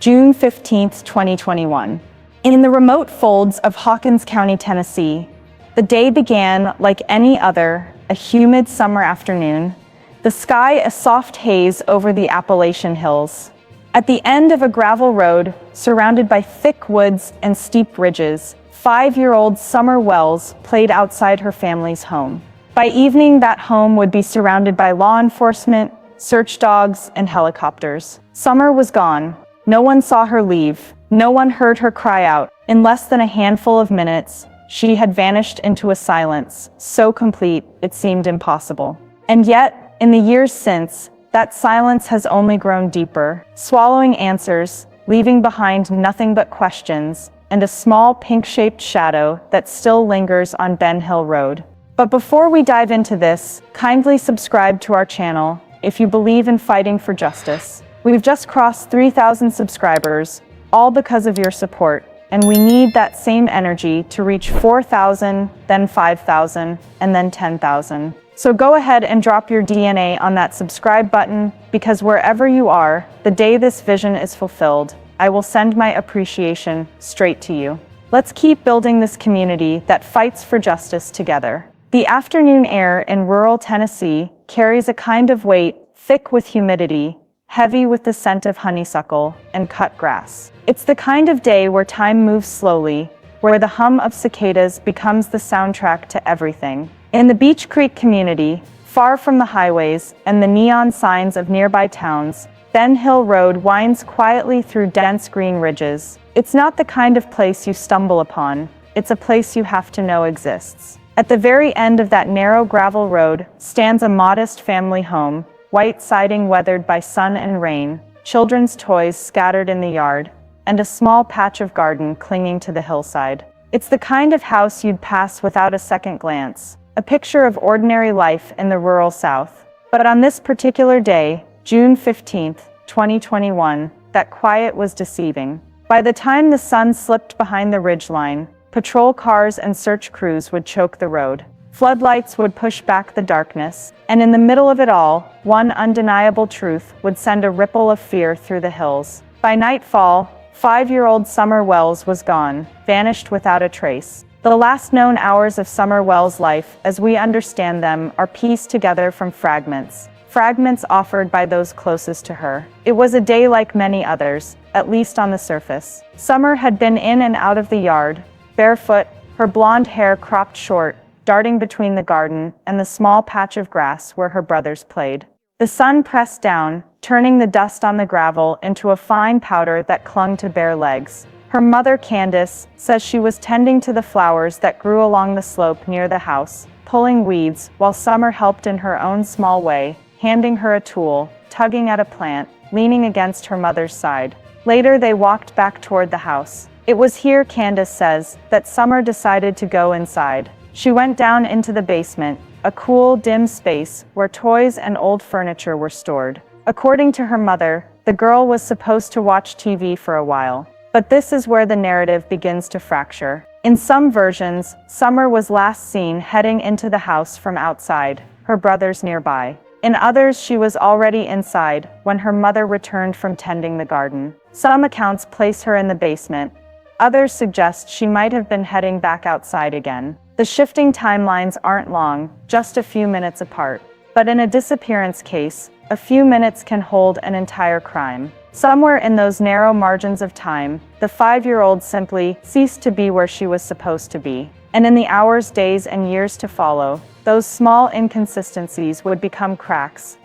June 15, 2021. In the remote folds of Hawkins County, Tennessee, the day began like any other, a humid summer afternoon, the sky a soft haze over the Appalachian hills. At the end of a gravel road, surrounded by thick woods and steep ridges, 5-year-old Summer Wells played outside her family's home. By evening, that home would be surrounded by law enforcement, search dogs, and helicopters. Summer was gone. No one saw her leave. No one heard her cry out. In less than a handful of minutes, she had vanished into a silence so complete it seemed impossible. And yet, in the years since, that silence has only grown deeper, swallowing answers, leaving behind nothing but questions, and a small pink-shaped shadow that still lingers on Ben Hill Road. But before we dive into this, kindly subscribe to our channel if you believe in fighting for justice. We've just crossed 3,000 subscribers, all because of your support, and we need that same energy to reach 4,000, then 5,000, and then 10,000. So go ahead and drop your DNA on that subscribe button, because wherever you are, the day this vision is fulfilled, I will send my appreciation straight to you. Let's keep building this community that fights for justice together. The afternoon air in rural Tennessee carries a kind of weight, thick with humidity, heavy with the scent of honeysuckle and cut grass. It's the kind of day where time moves slowly, where the hum of cicadas becomes the soundtrack to everything. In the Beech Creek community, far from the highways and the neon signs of nearby towns, Ben Hill Road winds quietly through dense green ridges. It's not the kind of place you stumble upon, it's a place you have to know exists. At the very end of that narrow gravel road stands a modest family home, white siding weathered by sun and rain, children's toys scattered in the yard, and a small patch of garden clinging to the hillside. It's the kind of house you'd pass without a second glance, a picture of ordinary life in the rural South. But on this particular day, June 15, 2021, that quiet was deceiving. By the time the sun slipped behind the ridgeline, patrol cars and search crews would choke the road. Floodlights would push back the darkness, and in the middle of it all, one undeniable truth would send a ripple of fear through the hills. By nightfall, 5-year-old Summer Wells was gone, vanished without a trace. The last known hours of Summer Wells' life, as we understand them, are pieced together from fragments offered by those closest to her. It was a day like many others, at least on the surface. Summer had been in and out of the yard, barefoot, her blonde hair cropped short, darting between the garden and the small patch of grass where her brothers played. The sun pressed down, turning the dust on the gravel into a fine powder that clung to bare legs. Her mother, Candace, says she was tending to the flowers that grew along the slope near the house, pulling weeds, while Summer helped in her own small way, handing her a tool, tugging at a plant, leaning against her mother's side. Later they walked back toward the house. It was here, Candace says, that Summer decided to go inside. She went down into the basement, a cool, dim space where toys and old furniture were stored. According to her mother, the girl was supposed to watch TV for a while. But this is where the narrative begins to fracture. In some versions, Summer was last seen heading into the house from outside, her brothers nearby. In others, she was already inside when her mother returned from tending the garden. Some accounts place her in the basement. Others suggest she might have been heading back outside again. The shifting timelines aren't long, just a few minutes apart. But in a disappearance case, a few minutes can hold an entire crime. Somewhere in those narrow margins of time, the 5-year-old simply ceased to be where she was supposed to be. And in the hours, days, and years to follow, those small inconsistencies would become cracks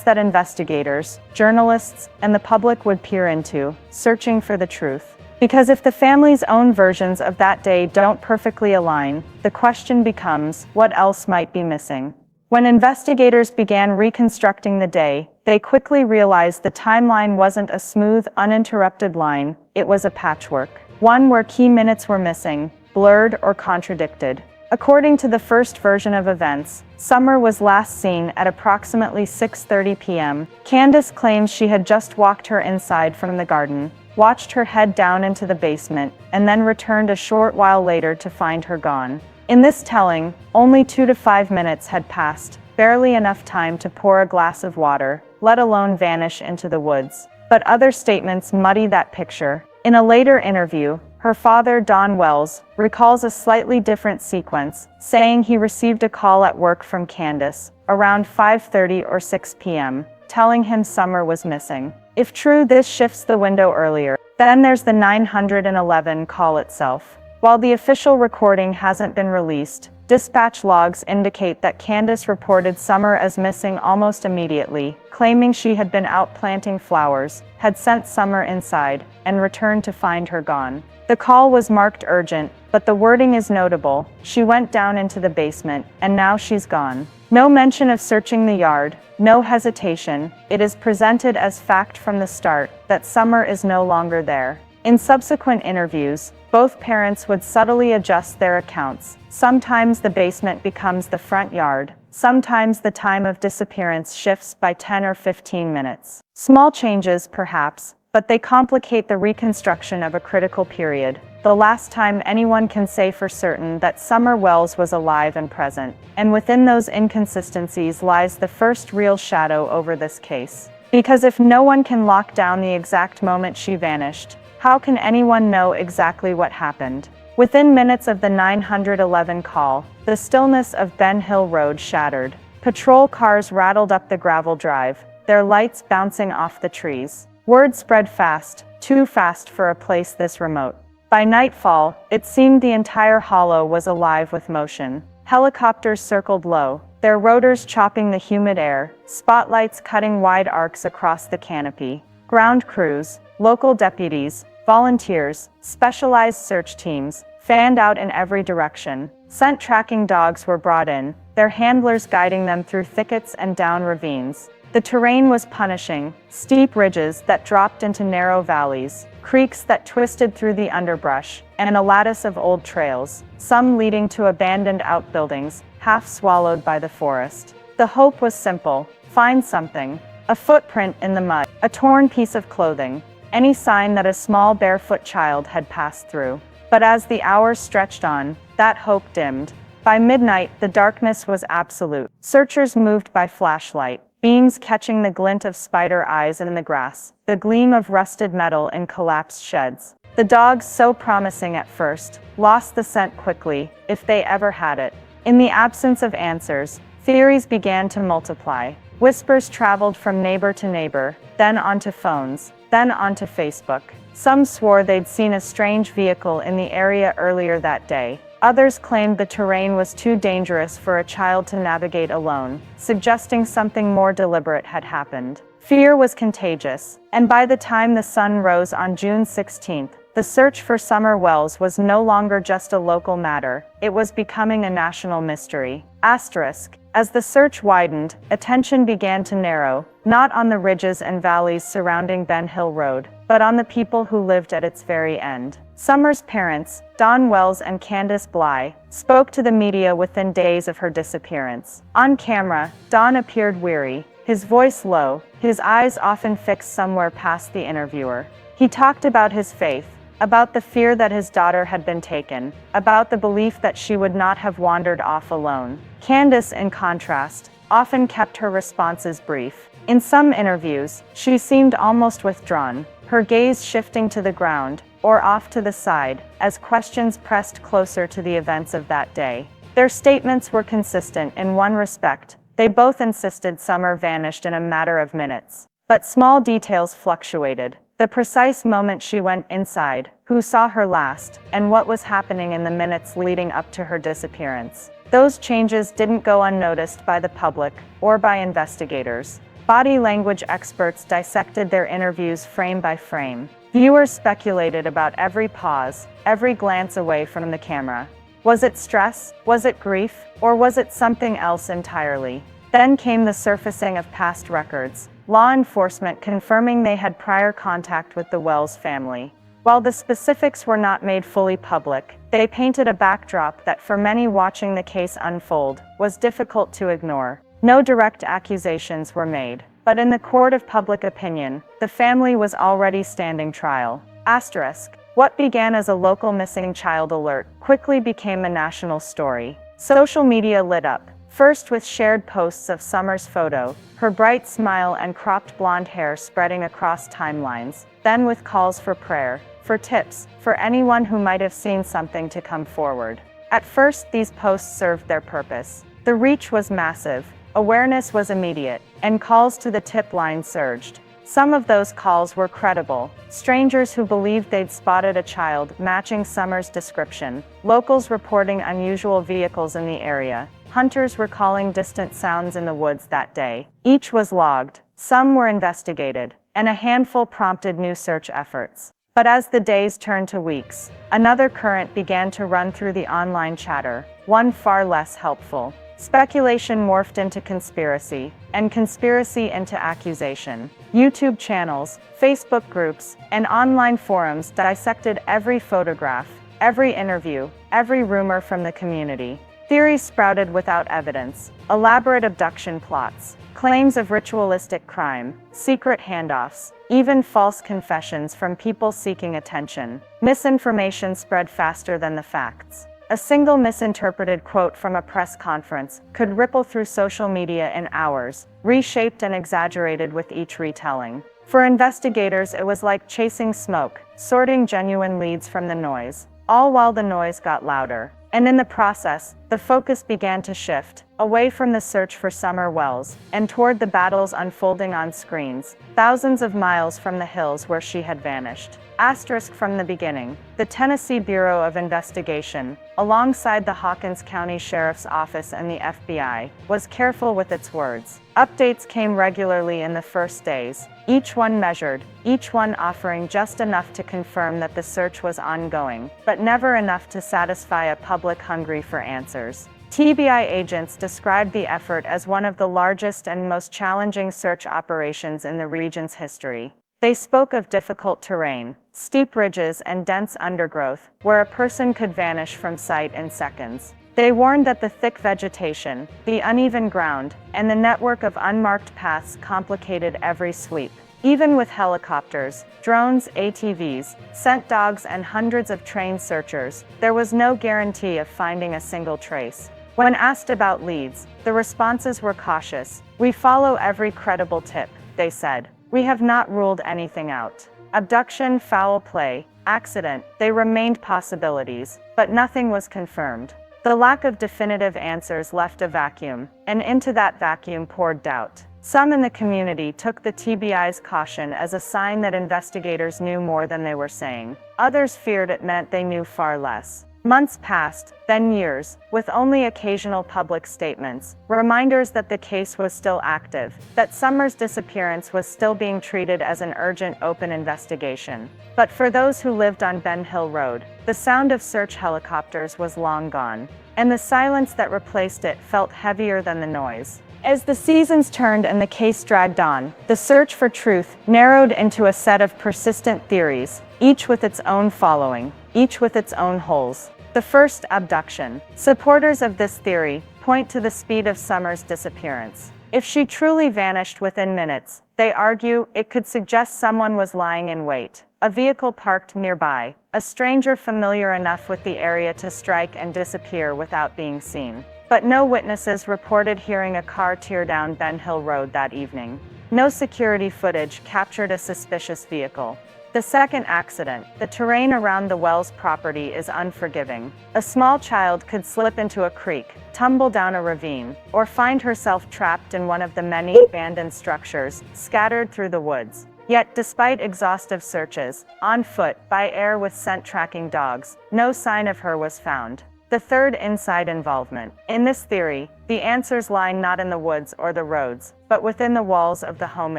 that investigators, journalists, and the public would peer into, searching for the truth. Because if the family's own versions of that day don't perfectly align, the question becomes, what else might be missing? When investigators began reconstructing the day, they quickly realized the timeline wasn't a smooth, uninterrupted line, it was a patchwork. One where key minutes were missing, blurred or contradicted. According to the first version of events, Summer was last seen at approximately 6:30 p.m. Candace claims she had just walked her inside from the garden, watched her head down into the basement, and then returned a short while later to find her gone. In this telling, only 2 to 5 minutes had passed, barely enough time to pour a glass of water, let alone vanish into the woods. but other statements muddy that picture. In a later interview, her father, Don Wells, recalls a slightly different sequence, saying he received a call at work from Candace, around 5:30 or 6 p.m., telling him Summer was missing. If true, this shifts the window earlier. Then there's the 911 call itself. While the official recording hasn't been released, dispatch logs indicate that Candace reported Summer as missing almost immediately, claiming she had been out planting flowers, had sent Summer inside, and returned to find her gone. The call was marked urgent, but the wording is notable. She went down into the basement, and now she's gone. No mention of searching the yard, no hesitation. It is presented as fact from the start that Summer is no longer there. In subsequent interviews, both parents would subtly adjust their accounts. Sometimes the basement becomes the front yard. Sometimes the time of disappearance shifts by 10 or 15 minutes. Small changes, perhaps, but they complicate the reconstruction of a critical period. The last time anyone can say for certain that Summer Wells was alive and present. And within those inconsistencies lies the first real shadow over this case. Because if no one can lock down the exact moment she vanished, how can anyone know exactly what happened? Within minutes of the 911 call, the stillness of Ben Hill Road shattered. Patrol cars rattled up the gravel drive, their lights bouncing off the trees. Word spread fast, too fast for a place this remote. By nightfall, it seemed the entire hollow was alive with motion. Helicopters circled low, their rotors chopping the humid air, spotlights cutting wide arcs across the canopy. Ground crews, local deputies, volunteers, specialized search teams, fanned out in every direction. Scent tracking dogs were brought in, their handlers guiding them through thickets and down ravines. The terrain was punishing, steep ridges that dropped into narrow valleys, creeks that twisted through the underbrush, and a lattice of old trails, some leading to abandoned outbuildings, half swallowed by the forest. The hope was simple: find something. A footprint in the mud, a torn piece of clothing, any sign that a small barefoot child had passed through. But as the hours stretched on, that hope dimmed. By midnight, the darkness was absolute. Searchers moved by flashlight, beams catching the glint of spider eyes in the grass, the gleam of rusted metal in collapsed sheds. The dogs, so promising at first, lost the scent quickly, if they ever had it. In the absence of answers, theories began to multiply. Whispers traveled from neighbor to neighbor, then onto phones, then onto Facebook. Some swore they'd seen a strange vehicle in the area earlier that day. Others claimed the terrain was too dangerous for a child to navigate alone, suggesting something more deliberate had happened. Fear was contagious, and by the time the sun rose on June 16th, the search for Summer Wells was no longer just a local matter, it was becoming a national mystery. Asterisk. As the search widened, attention began to narrow, not on the ridges and valleys surrounding Ben Hill Road, but on the people who lived at its very end. Summer's parents, Don Wells and Candace Bly, spoke to the media within days of her disappearance. On camera, Don appeared weary, his voice low, his eyes often fixed somewhere past the interviewer. He talked about his faith, about the fear that his daughter had been taken, about the belief that she would not have wandered off alone. Candace, in contrast, often kept her responses brief. In some interviews, she seemed almost withdrawn, her gaze shifting to the ground, or off to the side, as questions pressed closer to the events of that day. Their statements were consistent in one respect: they both insisted Summer vanished in a matter of minutes. But small details fluctuated. The precise moment she went inside, who saw her last, and what was happening in the minutes leading up to her disappearance. Those changes didn't go unnoticed by the public or by investigators. Body language experts dissected their interviews frame by frame. Viewers speculated about every pause, every glance away from the camera. Was it stress? Was it grief? Or was it something else entirely? Then came the surfacing of past records, law enforcement confirming they had prior contact with the Wells family. While the specifics were not made fully public, they painted a backdrop that, for many watching the case unfold, was difficult to ignore. No direct accusations were made, but in the court of public opinion, the family was already standing trial. Asterisk. What began as a local missing child alert quickly became a national story. Social media lit up. First with shared posts of Summer's photo, her bright smile and cropped blonde hair spreading across timelines, then with calls for prayer, for tips, for anyone who might have seen something to come forward. At first, these posts served their purpose. The reach was massive, awareness was immediate, and calls to the tip line surged. Some of those calls were credible, strangers who believed they'd spotted a child matching Summer's description, locals reporting unusual vehicles in the area, hunters recalling distant sounds in the woods that day. Each was logged, some were investigated, and a handful prompted new search efforts. But as the days turned to weeks, another current began to run through the online chatter, one far less helpful. Speculation morphed into conspiracy, and conspiracy into accusation. YouTube channels, Facebook groups, and online forums dissected every photograph, every interview, every rumor from the community. Theories sprouted without evidence, elaborate abduction plots, claims of ritualistic crime, secret handoffs, even false confessions from people seeking attention. Misinformation spread faster than the facts. A single misinterpreted quote from a press conference could ripple through social media in hours, reshaped and exaggerated with each retelling. For investigators, it was like chasing smoke, sorting genuine leads from the noise, all while the noise got louder. And in the process, the focus began to shift, away from the search for Summer Wells, and toward the battles unfolding on screens, thousands of miles from the hills where she had vanished. Asterisk from the beginning, the Tennessee Bureau of Investigation, alongside the Hawkins County Sheriff's Office and the FBI, was careful with its words. Updates came regularly in the first days, each one measured, each one offering just enough to confirm that the search was ongoing, but never enough to satisfy a public hungry for answers. TBI agents described the effort as one of the largest and most challenging search operations in the region's history. They spoke of difficult terrain, steep ridges and dense undergrowth, where a person could vanish from sight in seconds. They warned that the thick vegetation, the uneven ground, and the network of unmarked paths complicated every sweep. Even with helicopters, drones, ATVs, scent dogs, and hundreds of trained searchers, there was no guarantee of finding a single trace. When asked about leads, the responses were cautious. "We follow every credible tip," they said. "We have not ruled anything out." Abduction, foul play, accident, they remained possibilities, but nothing was confirmed. The lack of definitive answers left a vacuum, and into that vacuum poured doubt. Some in the community took the TBI's caution as a sign that investigators knew more than they were saying. Others feared it meant they knew far less. Months passed, then years, with only occasional public statements, reminders that the case was still active, that Summer's disappearance was still being treated as an urgent open investigation. But for those who lived on Ben Hill Road, the sound of search helicopters was long gone, and the silence that replaced it felt heavier than the noise. As the seasons turned and the case dragged on, the search for truth narrowed into a set of persistent theories, each with its own following, each with its own holes. The first, abduction. Supporters of this theory point to the speed of Summer's disappearance. If she truly vanished within minutes, they argue, it could suggest someone was lying in wait. A vehicle parked nearby, a stranger familiar enough with the area to strike and disappear without being seen. But no witnesses reported hearing a car tear down Ben Hill Road that evening. No security footage captured a suspicious vehicle. The second accident, the terrain around the Wells property is unforgiving. A small child could slip into a creek, tumble down a ravine, or find herself trapped in one of the many abandoned structures scattered through the woods. Yet, despite exhaustive searches, on foot, by air with scent tracking dogs, no sign of her was found. The third, inside involvement. In this theory, the answers lie not in the woods or the roads, but within the walls of the home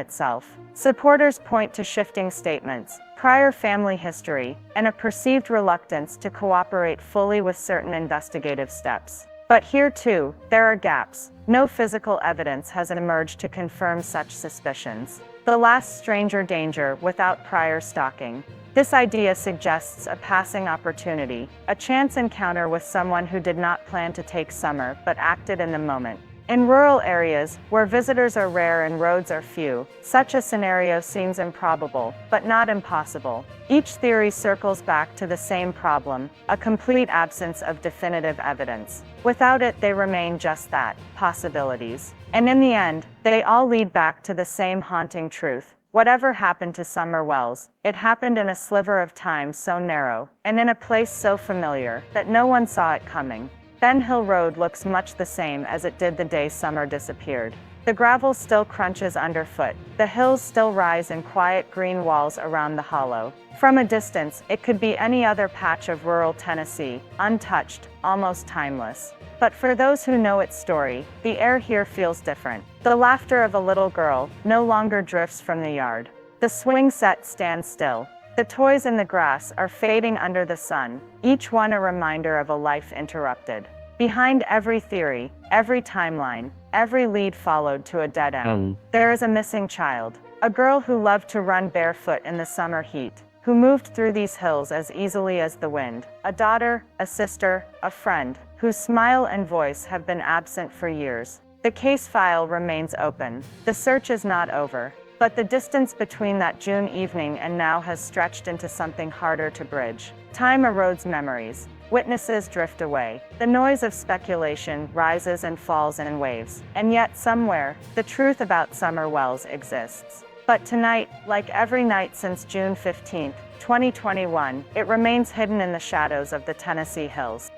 itself. Supporters point to shifting statements, prior family history, and a perceived reluctance to cooperate fully with certain investigative steps. But here too, there are gaps. No physical evidence has emerged to confirm such suspicions. The last, stranger danger without prior stalking. This idea suggests a passing opportunity, a chance encounter with someone who did not plan to take Summer but acted in the moment. In rural areas, where visitors are rare and roads are few, such a scenario seems improbable, but not impossible. Each theory circles back to the same problem, a complete absence of definitive evidence. Without it, they remain just that, possibilities. And in the end, they all lead back to the same haunting truth. Whatever happened to Summer Wells, it happened in a sliver of time so narrow, and in a place so familiar, that no one saw it coming. Ben Hill Road looks much the same as it did the day Summer disappeared. The gravel still crunches underfoot, the hills still rise in quiet green walls around the hollow. From a distance, it could be any other patch of rural Tennessee, untouched, almost timeless. But for those who know its story, the air here feels different. The laughter of a little girl no longer drifts from the yard. The swing set stands still. The toys in the grass are fading under the sun, each one a reminder of a life interrupted. Behind every theory, every timeline, every lead followed to a dead end, there is a missing child. A girl who loved to run barefoot in the summer heat, who moved through these hills as easily as the wind. A daughter, a sister, a friend, whose smile and voice have been absent for years. The case file remains open. The search is not over. But the distance between that June evening and now has stretched into something harder to bridge. Time erodes memories. Witnesses drift away. The noise of speculation rises and falls in waves. And yet somewhere, the truth about Summer Wells exists. But tonight, like every night since June 15, 2021, it remains hidden in the shadows of the Tennessee hills.